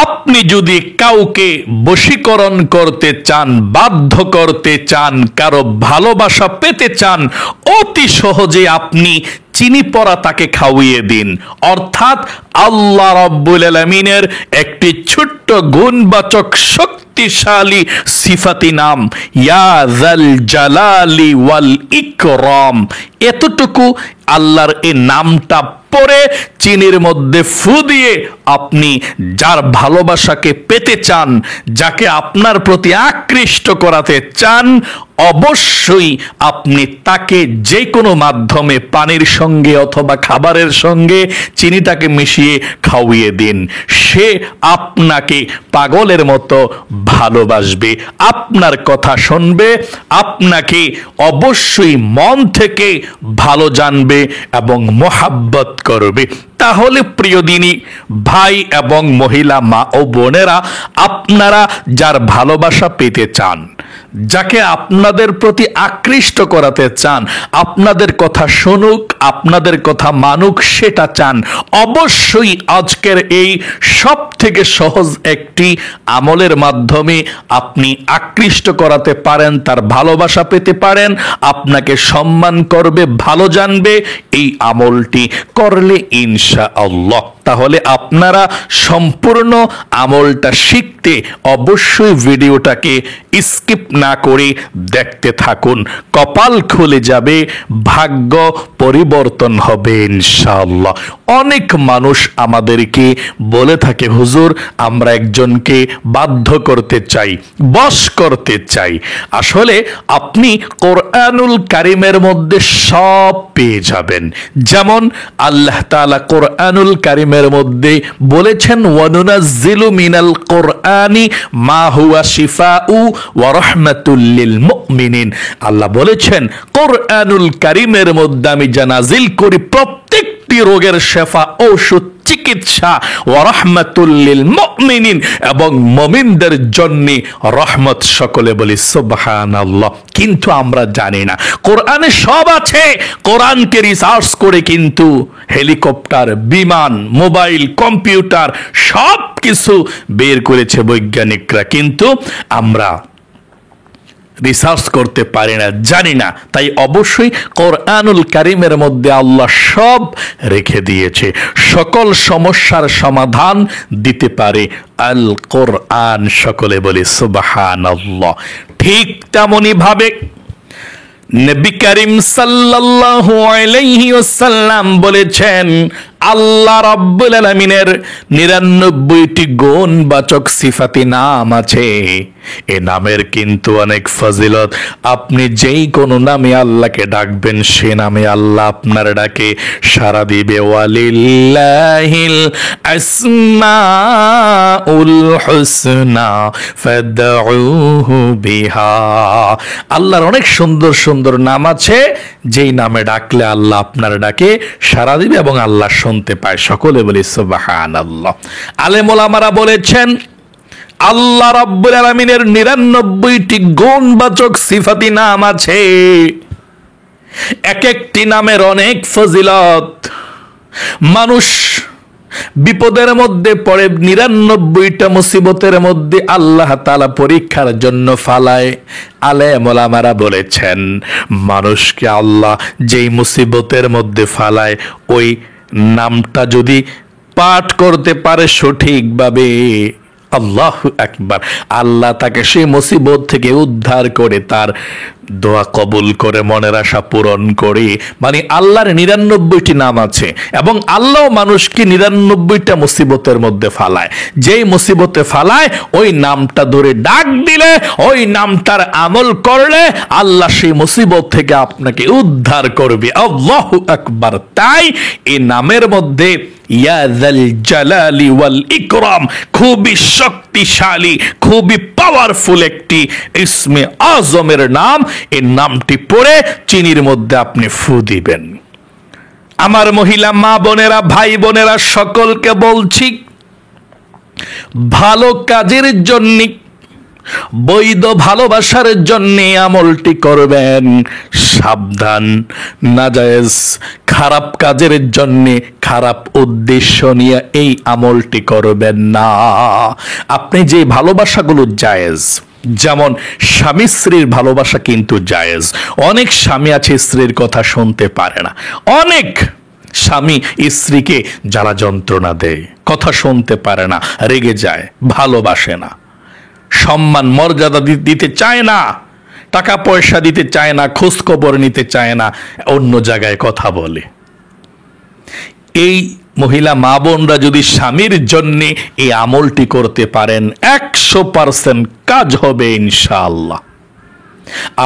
আপনি যদি কাউকে বশীকরণ করতে চান, বাধ্য করতে চান, কারো ভালোবাসা পেতে চান, অতি সহজে আপনি চিনি পড়া তাকে খাওয়িয়ে দিন। অর্থাৎ আল্লাহ রাব্বুল আলামিনের একটি ছোট্ট গুণবাচক শক্তিশালী সিফাতি নাম ইয়া যাল জালালি ওয়াল ইকরাম, এতটুকু আল্লাহর এই নামটা পরে চিনির মধ্যে ফু দিয়ে আপনি যার ভালোবাসাকে পেতে চান, যাকে আপনার প্রতি আকৃষ্ট করাতে চান, অবশ্যই আপনি তাকে যে কোনো মাধ্যমে পানির সঙ্গে অথবা খাবারের সঙ্গে চিনিটাকে মিশিয়ে খাওয়িয়ে দিন। সে আপনাকে পাগলের মতো ভালোবাসবে, আপনার কথা শুনবে, আপনাকে অবশ্যই মন থেকে ভালো জানবে এবং মোহাব্বত করবে। তাহলে প্রিয় দিনী ভাই এবং মহিলা মা ও বোনেরা, আপনারা যার ভালোবাসা পেতে চান, যাকে আপনাদের প্রতি আকৃষ্ট করাতে চান, আপনাদের কথা শুনুক, আপনাদের কথা মানুক, সেটা চান, অবশ্যই আজকের এই সব থেকে সহজ একটি আমলের মাধ্যমে আপনি আকৃষ্ট করাতে পারেন, তার ভালোবাসা পেতে পারেন, আপনাকে সম্মান করবে, ভালো জানবে। এই আমলটি করলে ইনশাআল্লাহ, তাহলে আপনারা সম্পূর্ণ আমলটা শিখতে অবশ্যই ভিডিওটাকে স্কিপ না করে দেখতে থাকুন। কপাল খুলে যাবে, ভাগ্য পরিবর্তন হবে ইনশাআল্লাহ। অনেক মানুষ আমাদেরকে বলে থাকে, হুজুর আমরা একজনকে বাধ্য করতে চাই, বশ করতে চাই। আসলে আপনি কোরআনুল কারিমের মধ্যে সব পেয়ে যাবেন। যেমন আল্লাহ তাআলা কোরআনুল কারিমের মধ্যে বলেছেন, ওয়ানুনাজ্জিলু মিনাল কোরআনি মা হুয়া শিফাউ ওয়া রাহমাতুল লিল মুমিনিন। আল্লাহ বলেছেন কোরআনুল কারিমের মধ্যে আমি যা নাজিল করি প্রত্যেকটি রোগের শেফা, ঔষধ, চিকিৎসা, ওয়া রাহমাতুল লিল মুমিনিন, এবং মুমিনদের জন্য রহমত। সকলে বলি সুবহানাল্লাহ। কিন্তু আমরা জানি না কোরআনে সব আছে। কোরআনকে রিসার্চ করে কিন্তু হেলিকপ্টার, বিমান, মোবাইল, কম্পিউটার সব কিছু বের করেছে বৈজ্ঞানিকরা, কিন্তু আমরা রিসার্চ করতে পারি না, জানি না। তাই অবশ্যই কোরআনুল কারিমের মধ্যে আল্লাহ সব রেখে দিয়েছে। সকল সমস্যার সমাধান দিতে পারে আল কোরআন। সকলে বলি সুবহানাল্লাহ। ঠিক তেমনি ভাবে নবী করিম সাল্লাল্লাহু আলাইহি ওয়াসাল্লাম বলেছেন, আল্লাহ রাব্বুল আলামিনের 99টি গুণবাচক সিফাতি নাম আছে। এ নামের কিন্তু অনেক ফজিলত। আপনি যেই কোনো নামে আল্লাহকে ডাকবেন, সে নামে আল্লাহ আপনার ডাকে সাড়া দিবে। ওয়ালিল্লাহিল আসমাউল হুসনা ফাদউহু বিহা। আল্লাহর অনেক সুন্দর সুন্দর নাম আছে, যেই নামে ডাকলে আল্লাহ আপনার ডাকে সাড়া দিবে এবং আল্লাহ শুনতে পায়। সকলে বলি সুবহানাল্লাহ। আলেম ওলামারা বলেছেন, আল্লাহ রাব্বুল আলামিনের 99টি গুণবাচক সিফাতি নাম আছে। এক একটি নামের অনেক ফজিলত। মানুষ বিপদের মধ্যে পড়ে, 99টা মুসিবতের মধ্যে আল্লাহ তাআলা পরীক্ষার জন্য ফালায়। আলেম ওলামারা বলেছেন, মানুষকে আল্লাহ যেই মুসিবতের মধ্যে ফালায়, ওই নামটা যদি পাঠ করতে পারে সঠিকভাবে, আল্লাহু আকবার, আল্লাহ তাকে সেই মুসিবত থেকে উদ্ধার করে তার দোয়া কবুল করে, মনের আশা পূরণ করে। মানে আল্লাহর 99টি নাম আছে এবং আল্লাহ মানুষকে 99টা মুসিবতের মধ্যে ফালায়। যেই মুসিবতে ফালায় ওই নামটা ধরে ডাক দিলে, ওই নামটার আমল করলে আল্লাহ সেই মুসিবত থেকে আপনাকে উদ্ধার করবে। আল্লাহু আকবার। তাই এই নামের মধ্যে ইয়া যাল জালালি ওয়াল ইকরাম খুবই শক্তিশালী, খুবই পাওয়ারফুল একটি ইসমে আজমের নাম। এই নামটি পড়ে চিনির মধ্যে আপনি ফু দিবেন। আমার মহিলা মা বোনেরা, ভাই বোনেরা, সকলকে বলছি, ভালো কাজের জন্য বৈধ ভালোবাসার জন্য আমলটি করবেন। সাবধান, নাজায়েজ খারাপ কাজের জন্য, খারাপ উদ্দেশ্য নিয়ে এই আমলটি করবেন না। আপনি যে ভালোবাসাগুলো জায়েজ, যেমন স্বামী স্ত্রীর ভালোবাসা কিন্তু জায়েজ। অনেক স্বামী আছে স্ত্রীর কথা শুনতে পারে না, অনেক স্বামী স্ত্রীকে জ্বালা যন্ত্রণা দেয়, কথা শুনতে পারে না, রেগে যায়, ভালোবাসে না, সম্মান মর্যাদা দিতে চায় না, টাকা পয়সা দিতে চায় না, খোঁজ খবর নিতে চায় না, অন্য জায়গায় কথা বলে। এই মহিলা মা বোনরা যদি স্বামীর জন্য এই আমলটি করতে পারেন, 100% কাজ হবে ইনশাআল্লাহ।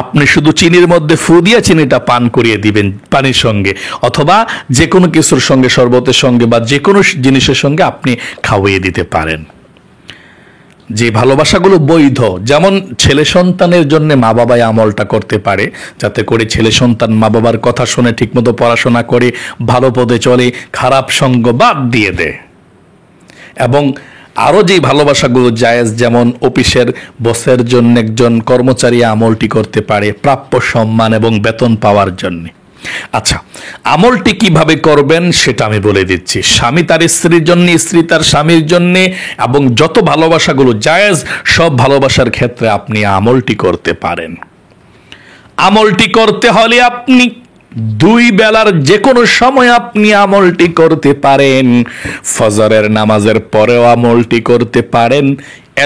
আপনি শুধু চিনির মধ্যে ফু দিয়ে চিনিটা পান করিয়ে দিবেন পানির সঙ্গে, অথবা যে কোনো কিছুর সঙ্গে, শরবতের সঙ্গে বা যে কোনো জিনিসের সঙ্গে আপনি খাওয়িয়ে দিতে পারেন। যে ভালোবাসাগুলো বৈধ, যেমন ছেলে সন্তানের জন্য মা বাবাই আমলটা করতে পারে, যাতে করে ছেলে সন্তান মা বাবার কথা শুনে ঠিকমতো পড়াশোনা করে ভালো পদে চলে, খারাপ সঙ্গ বাদ দিয়ে দেয়। এবং আরও যে ভালোবাসাগুলো জায়েজ, যেমন অফিসের বসের জন্য একজন কর্মচারী আমলটি করতে পারে প্রাপ্য সম্মান এবং বেতন পাওয়ার জন্য। আচ্ছা, আমলটি কিভাবে করবেন সেটা আমি বলে দিচ্ছি। স্বামী তার স্ত্রীর জন্য, স্ত্রী তার স্বামীর জন্য, এবং যত ভালোবাসাগুলো জায়েজ সব ভালোবাসার ক্ষেত্রে আপনি আমলটি করতে পারেন। আমলটি করতে হলে আপনি 2 বেলার যে কোনো সময় আপনি আমলটি করতে পারেন। ফজরের নামাজের পরেও আমলটি করতে পারেন,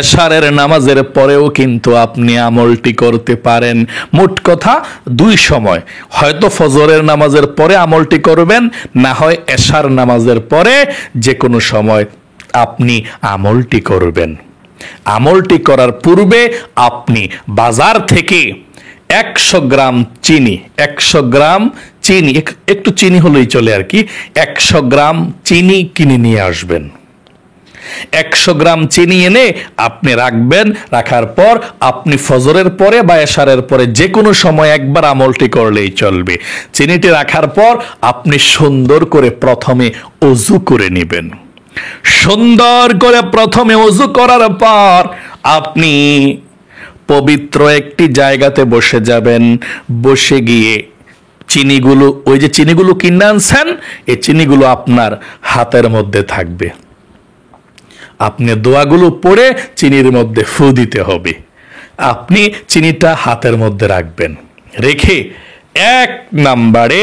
এশারের নামাজের পরেও কিন্তু আপনি আমলটি করতে পারেন। মোট কথা 2 সময়, হয়তো ফজরের নামাজের পরে আমলটি করবেন, না হয় এশার নামাজের পরে যে কোনো সময় আপনি আমলটি করবেন। আমলটি করার পূর্বে আপনি বাজার থেকে 100 গ্রাম চিনি, 100 গ্রাম চিনি, একটু চিনি হলেই চলে আর কি, 100 গ্রাম চিনি কিনে নিয়ে আসবেন। 100 গ্রাম চিনি এনে আপনি রাখবেন। রাখার পর আপনি ফজরের পরে বা এশারের পরে যে কোনো সময় একবার আমলটি করলেই চলবে। চিনিটি রাখার পর আপনি সুন্দর করে প্রথমে ওযু করে নেবেন। সুন্দর করে প্রথমে ওযু করার পর আপনি পবিত্র একটি জায়গাতে বসে যাবেন। বসে গিয়ে চিনিগুলো, ওই যে চিনিগুলো কিনে আনছেন, এই চিনিগুলো আপনার হাতের মধ্যে থাকবে। আপনি দোয়াগুলো পড়ে চিনির মধ্যে ফু দিতে হবে। আপনি চিনিটা হাতের মধ্যে রাখবেন। রেখে 1 নম্বরে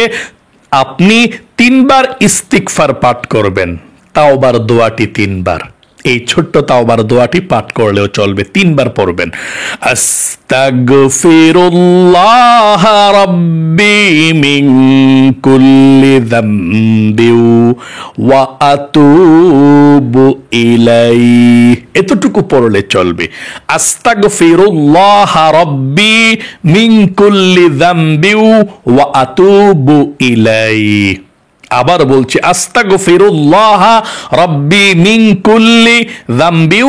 আপনি 3 বার ইস্তিগফার পাঠ করবেন। তাওবার দোয়াটি 3 বার, এই ছোট্ট তাওবার দোয়াটি পাঠ করলেও চলবে, 3 বার পড়বেন। আস্তাগফিরুল্লাহ রাব্বি মিন কুল্লি যামবি ওয়া আতুবু ইলাইহি, এতটুকু পড়লে চলবে। আস্তাগফিরুল্লাহ রাব্বি মিন কুল্লি যামবি ওয়া আতুবু ইলাইহি। আবার বলছি, আস্তাগফিরুল্লাহ রাব্বি মিন কুল্লি যামবি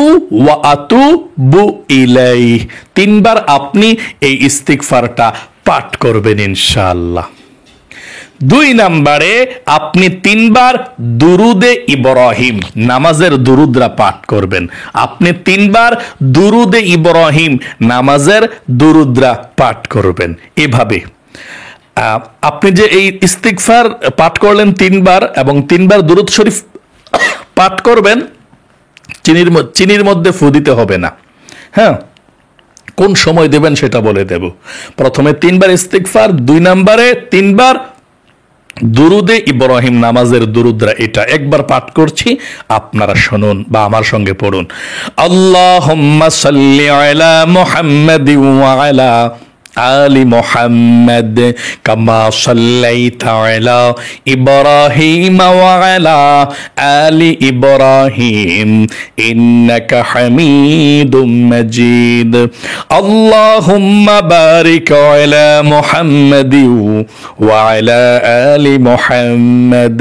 ওয়া আতুবু ইলাইহি। 3 বার আপনি এই ইস্তিগফারটা পাঠ করবেন ইনশাআল্লাহ। 2 নম্বরে আপনি 3 বার দুরুদে ইব্রাহিম, নামাজের দুরুদরা পাঠ করবেন। আপনি 3 বার দুরুদে ইব্রাহিম, নামাজের দুরুদরা পাঠ করবেন। এভাবে আপনি যে এই ইস্তিগফার পাঠ করলেন 3 বার এবং 3 বার দুরূদ শরীফ পাঠ করবেন, চিনির মধ্যে ফু দিতে হবে না। হ্যাঁ, কোন সময় দেবেন সেটা বলে দেব। প্রথমে 3 বার ইস্তিগফার, 2 নম্বরে 3 বার দুরুদে ইব্রাহিম, নামাজের দুরুদরা। এটা একবার পাঠ করছি, আপনারা শুনুন বা আমার সঙ্গে পড়ুন। আল্লাহুম্মা সাল্লি আলা মুহাম্মাদি ওয়া আলা আলি মুহাম্মাদ কামা সাল্লাইতা আলা ইব্রাহিম ওয়া আলা আলি ইব্রাহিম ইন্নাকা হামিদুম মাজিদ। আল্লাহুম্মা বারিক আলা মুহাম্মাদি ওয়া আলা আলি মুহাম্মাদ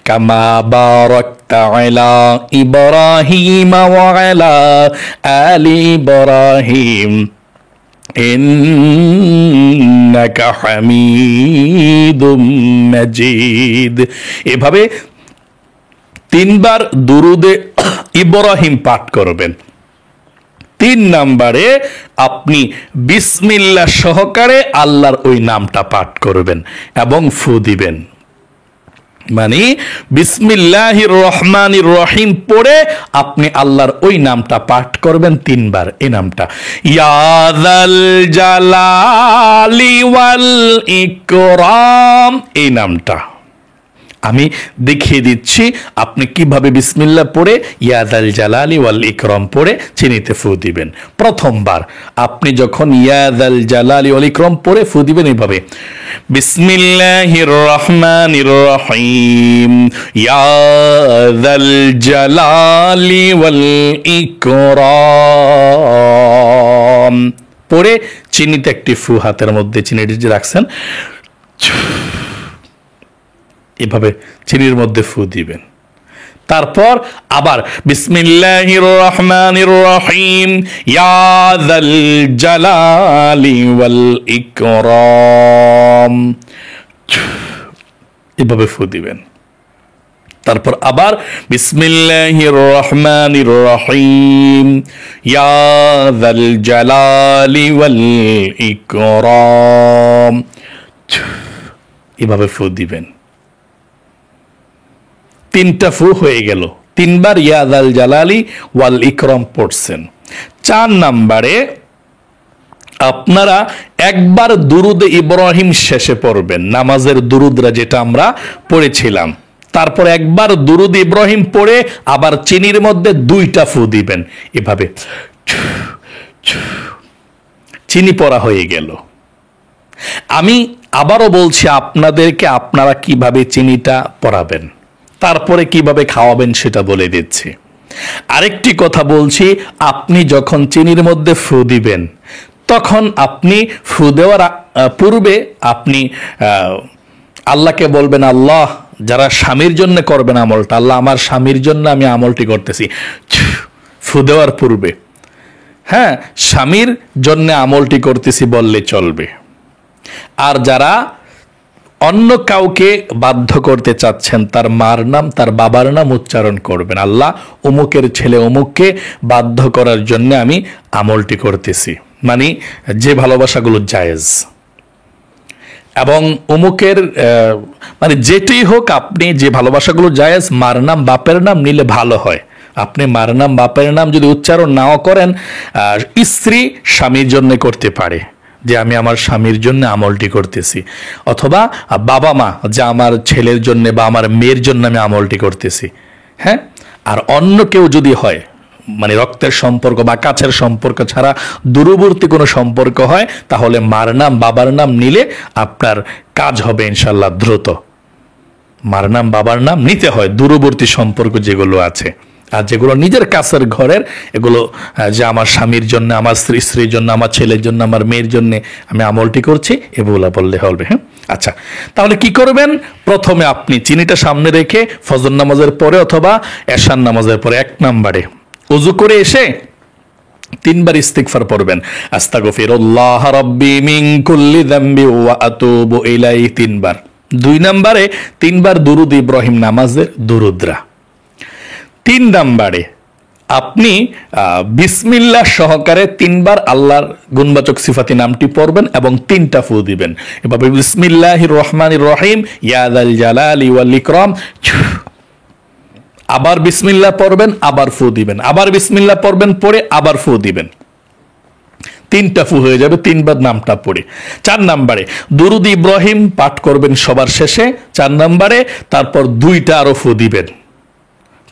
কামা বারাকতা আলা ইব্রাহিম ওয়া আলা আলি ইব্রাহিম ইন্নাকা হামিদুম মাজিদ। এভাবে 3 বার দুরুদে ইব্রাহিম পাঠ করবেন। 3 নম্বরে আপনি বিসমিল্লাহ সহকারে আল্লাহর ওই নামটা পাঠ করবেন এবং ফু দিবেন। মানে বিসমিল্লাহির রহমানির রহিম পড়ে আপনি আল্লাহর ওই নামটা পাঠ করবেন 3 বার। এই নামটা ইয়া যাল জালালি ওয়াল ইকরাম, এই নামটা আমি দেখিয়ে দিচ্ছি আপনি কিভাবে বিসমিল্লাহ পড়ে ইয়া যাল জালালি ওয়াল ইকরাম পড়ে চিনিতে ফু দিবেন। প্রথমবার আপনি যখন ইয়া যাল জালালি ওয়াল ইকরাম পড়ে ফু দিবেন এইভাবে, বিসমিল্লাহির রহমানির রহিম ইয়া যাল জালালি ওয়াল ইকরাম পড়ে চিনিতে একটি ফু হাতের মধ্যে চিনিটি যে রাখছেন এভাবে চিনির মধ্যে ফু দিবেন। তারপর আবার বিসমিল্লাহির রহমানির রহিম ইয়া যাল জালালি ওয়াল ইকরাম এভাবে ফু দিবেন। তারপর আবার বিসমিল্লাহির রহমানির রহিম ইয়া যাল জালালি ওয়াল ইকরাম এভাবে ফু দিবেন। 3টা ফু হয়ে গেল, 3 বার ইয়া যাল জালালি ওয়াল ইকরাম পড়ছেন। 4 নম্বরে আপনারা একবার দুরুদ ইব্রাহিম শেষে পড়বেন, নামাজের দুরুদরা যেটা আমরা পড়েছিলাম। তারপর একবার দুরুদ ইব্রাহিম পড়ে আবার চিনির মধ্যে 2টা ফু দিবেন এভাবে, চিনি পড়া হয়ে গেল। আমি আবারও বলছি আপনাদেরকে আপনারা কিভাবে চিনিটা পড়াবেন, তারপরে কিভাবে খাওয়াবেন সেটা বলে দিচ্ছি। আরেকটি কথা বলছি, আপনি যখন চিনির মধ্যে ফু দিবেন তখন আপনি ফু দেওয়ার পূর্বে আপনি আল্লাহকে বলবেন, আল্লাহ যারা স্বামীর জন্য করবেন আমলটা, আল্লাহ আমার স্বামীর জন্য আমি আমলটি করতেছি, ফু দেওয়ার পূর্বে। হ্যাঁ, স্বামীর জন্য আমলটি করতেছি বললে চলবে। আর যারা অন্য কাউকে বাধ্য করতে চাচ্ছেন তার মার নাম তার বাবার নাম উচ্চারণ করবেন, আল্লাহ অমুকের ছেলে অমুককে বাধ্য করার জন্য আমি আমলটি করতেছি, মানে যে ভালোবাসাগুলো জায়েজ। এবং অমুকের মানে যেটাই হোক, আপনি যে ভালোবাসাগুলো জায়েজ মার নাম বাপের নাম নিলে ভালো হয়। আপনি মার নাম বাপের নাম যদি উচ্চারণ নাও করেন, স্ত্রী স্বামীর জন্য করতে পারে যে আমি আমার স্বামীর জন্য আমলটি করতেছি, অথবা বাবা মা যে আমার ছেলের জন্য বা আমার মেয়ের জন্য আমি আমলটি করতেছি। হ্যাঁ, আর অন্য কেউ যদি হয়, মানে রক্তের সম্পর্ক বা কাছের সম্পর্ক ছাড়া দূরবর্তী কোনো সম্পর্ক হয়, তাহলে মার নাম বাবার নাম নিলে আপনার কাজ হবে ইনশাল্লাহ দ্রুত। মার নাম বাবার নাম নিতে হয় দূরবর্তী সম্পর্ক যেগুলো আছে, আর যেগুলো নিজের কাছের ঘরের, এগুলো যে আমার স্বামীর জন্য, আমার স্ত্রীর জন্য, আমার ছেলের জন্য, আমার মেয়ের জন্য আমি আমলটি করছি, এগুলো বললে হবে। হ্যাঁ, আচ্ছা, তাহলে কি করবেন? প্রথমে আপনি চিনিটা সামনে রেখে ফজর নামাজের পরে অথবা এশার নামাজের পরে 1 নম্বরে ওযু করে এসে 3 বার ইস্তিগফার পড়বেন, আস্তাগফিরুল্লাহ রাব্বি মিন কুল্লি যামবি ওয়া আতুবু ইলাইহি 3 বার। 2 নম্বরে 3 বার দুরুদ ইব্রাহিম নামাজের দুরুদরা। 3 নম্বরে আপনি বিসমিল্লাহ সহকারে 3 বার আল্লাহর গুণবাচক সিফাতি নামটি পড়বেন এবং 3টা ফু দিবেন এভাবে, বিসমিল্লাহির রহমানির রহিম ইয়া যাল জালালি ওয়াল ইকরাম, আবার বিসমিল্লাহ পড়বেন, আবার ফু দিবেন, আবার বিসমিল্লাহ পড়বেন, পড়ে আবার ফু দিবেন। 3টা ফু হয়ে যাবে 3 বার নামটা পড়ে। 4 নম্বরে দুরুদ ইব্রাহিম পাঠ করবেন সবার শেষে 4 নম্বরে, তারপর 2টা আরো ফু দিবেন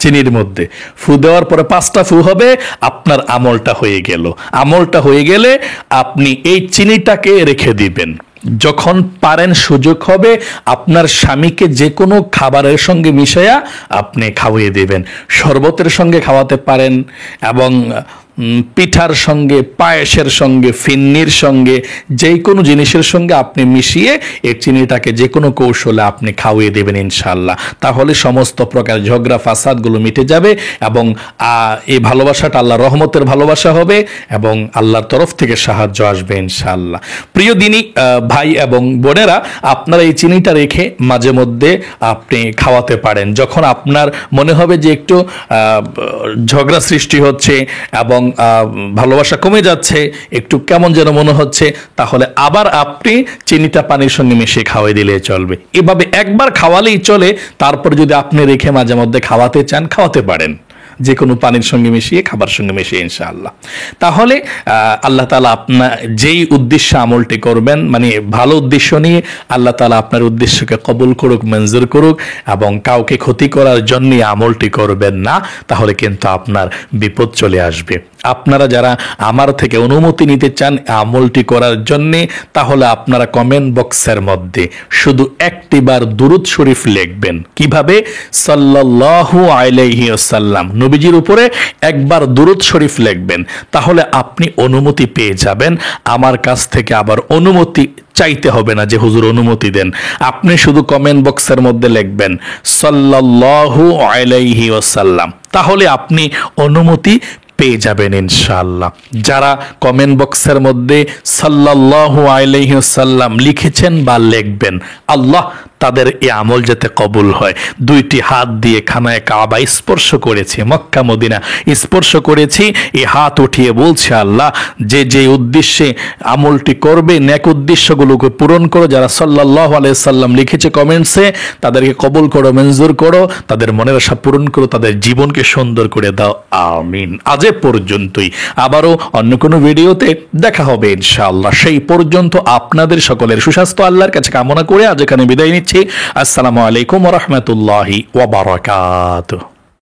চিনির মধ্যে। ফু দেওয়ার পরে 5টা ফু হবে, আপনার আমলটা হয়ে গেল। আমলটা হয়ে গেলে আপনি এই চিনিটাকে রেখে দিবেন। যখন পারেন, সুযোগ হবে, আপনার স্বামীকে যে কোনো খাবারের সঙ্গে মিশাইয়া আপনি খাওয়িয়ে দেবেন। শরবতের সঙ্গে খাওয়াতে পারেন এবং পিঠার সঙ্গে, পায়েসের সঙ্গে, ফিন্নির সঙ্গে, যে কোনো জিনিসের সঙ্গে আপনি মিশিয়ে এই চিনিটাকে যে কোনো কৌশলে আপনি খাওয়িয়ে দেবেন ইনশাআল্লাহ। তাহলে সমস্ত প্রকার ঝগড়া ফাসাদগুলো মিটে যাবে এবং এই ভালোবাসাটা আল্লাহর রহমতের ভালোবাসা হবে এবং আল্লাহর তরফ থেকে সাহায্য আসবে ইনশাআল্লাহ। প্রিয় দিনী ভাই এবং বোনেরা, আপনারা এই চিনিটা রেখে মাঝে মধ্যে আপনি খাওয়াতে পারেন। যখন আপনার মনে হবে যে একটু ঝগড়া সৃষ্টি হচ্ছে এবং ভালোবাসা কমে যাচ্ছে, একটু কেমন যেন মনে হচ্ছে, তাহলে আবার আপনি চিনিটা পানির সঙ্গে মিশিয়ে খাওয়াই দিলে চলবে। এভাবে একবার খাওয়ালেই চলে। তারপর যদি আপনি রেখে মাঝে মধ্যে খাওয়াতে চান, খাওয়াতে পারেন, যে কোনো পানির সঙ্গে মিশিয়ে, খাবার সঙ্গে মিশিয়ে, ইনশাআল্লাহ। তাহলে আল্লাহ তাআলা আপনার যেই উদ্দেশ্যে আমলটি করবেন, মানে ভালো উদ্দেশ্য নিয়ে, আল্লাহ তাআলা আপনার উদ্দেশ্যকে কবুল করুক, মঞ্জুর করুক, এবং কাউকে ক্ষতি করার জন্য আমলটি করবেন না, তাহলে কিন্তু আপনার বিপদ চলে আসবে। আপনারা যারা আমার থেকে অনুমতি নিতে চান আমলটি করার জন্যে, তাহলে আপনারা কমেন্ট বক্সের মধ্যে শুধু একটিবার দুরূদ শরীফ লিখবেন। কিভাবে? সাল্লাল্লাহু আলাইহি ওয়াসাল্লাম, নবীজির উপরে একবার দুরূদ শরীফ লিখবেন, তাহলে আপনি অনুমতি পেয়ে যাবেন। আমার কাছ থেকে আবার অনুমতি চাইতে হবে না যে হুজুর অনুমতি দেন। আপনি শুধু কমেন্ট বক্সের মধ্যে লিখবেন সাল্লাল্লাহু আলাইহি ওয়াসাল্লাম, তাহলে আপনি অনুমতি পেয়ে যাবেন ইনশাআল্লাহ। যারা কমেন্ট বক্সের মধ্যে সাল্লাল্লাহু আলাইহি ওয়াসাল্লাম লিখেছেন বা লিখবেন, আল্লাহ তাদের এই আমল যাতে কবুল হয়। দুইটি হাত দিয়ে খানায়ে কাবা স্পর্শ করেছি, মক্কা মদিনা স্পর্শ করেছি, এই হাত উঠিয়ে বলছে, আল্লাহ যে যে উদ্দেশ্যে আমলটি করবে, নেক উদ্দেশ্যগুলোকে পূরণ করো। যারা সাল্লাল্লাহু আলাইহি সাল্লাম লিখেছে কমেন্টসে, তাদেরকে কবুল করো, মঞ্জুর করো, তাদের মনের আশা পূরণ করো, তাদের জীবনকে সুন্দর করে দাও, আমিন। আজ এ পর্যন্তই, আবারও অন্য কোনো ভিডিওতে দেখা হবে ইনশাআল্লাহ। সেই পর্যন্ত আপনাদের সকলের সুস্বাস্থ্য আল্লাহর কাছে কামনা করে আজ এখানে বিদায় নিচ্ছি। আসসালামু আলাইকুম ওয়া রাহমাতুল্লাহি ওয়া বারাকাতুহু।